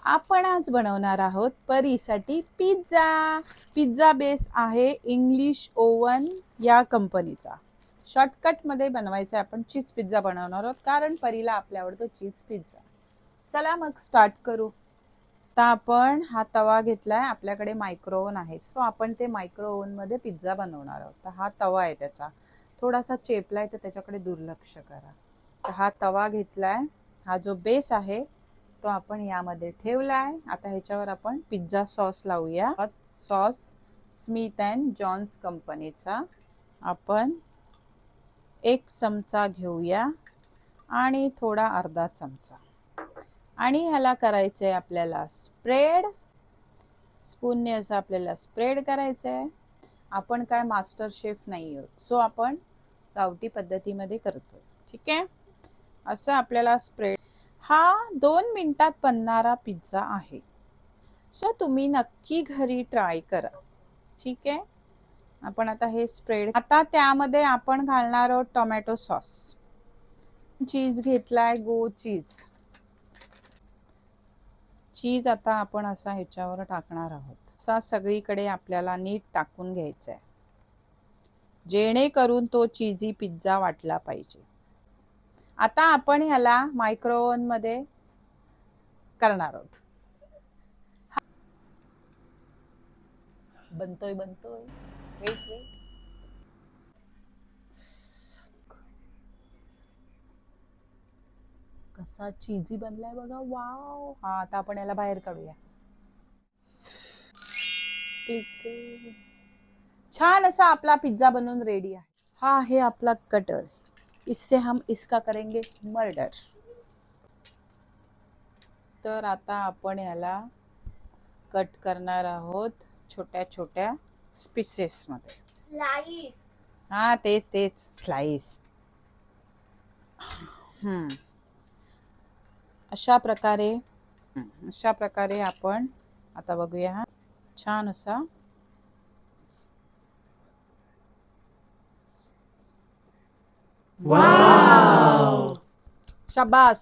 आपण आज बनवणार आहोत परीसाठी पिझ्झा. पिझ्झा बेस आहे इंग्लिश ओव्हन या कंपनीचा. शॉर्टकटमध्ये बनवायचं आहे. आपण चीज पिझ्झा बनवणार आहोत कारण परीला आपल्या आवडतो चीज पिझ्झा. चला मग स्टार्ट करू. आता आपण हा तवा घेतलाय. आपल्याकडे मायक्रोओव्हन आहे, सो आपण ते मायक्रोओव्हन मध्ये पिझ्झा बनवणार आहोत. तर हा तवा आहे, त्याचा थोडासा चेपलाय तर त्याच्याकडे दुर्लक्ष करा. तर हा तवा घेतलाय. हा जो बेस आहे तो आपण यामध्ये ठेवलाय. आता ह्याच्यावर आपण पिझ्झा सॉस लावूया. सॉस स्मिथ अँड जॉन्स कंपनीचा आपण 1 चमचा घेऊया आणि थोडा अर्धा चमचा, आणि ह्याला करायचं आहे आपल्याला स्प्रेड. स्पूनने असं आपल्याला स्प्रेड करायचं आहे. आपण काय मास्टर शेफ नाही आहोत, सो आपण गावठी पद्धतीमध्ये करतो. ठीक आहे, असं आपल्याला स्प्रेड. हा 2 मिनिटात बनणारा पिझ्झा आहे, सो तुम्ही नक्की घरी ट्राय करा. ठीक आहे, आपण आता हे स्प्रेड. आता त्यामध्ये आपण घालणार आहोत टोमॅटो सॉस. चीज घेतलाय, गो चीज. चीज आता आपण असा ह्याच्यावर टाकणार आहोत. असा सगळीकडे आपल्याला नीट टाकून घ्यायचा आहे, जेणेकरून तो चीजी पिझ्झा वाटला पाहिजे. आता आपण ह्याला मायक्रोओव्हन मध्ये करणार आहोत. बनतोय बनतोय, वेट वेट. कसा चीजी बनलाय बघा, वाव. हा आता आपण याला बाहेर काढूया. छान असा आपला पिझ्झा बनवून रेडी आहे. हा आहे आपला कटर. इससे हम इसका करेंगे मर्डर. तर आता आपण याला कट करणार आहोत छोट्या छोट्या स्पिसेस मध्ये. स्लाइस. हा तेच तेच, स्लाइस. अशा प्रकारे आपण आता बघूया. छान असा वाव, शाबास.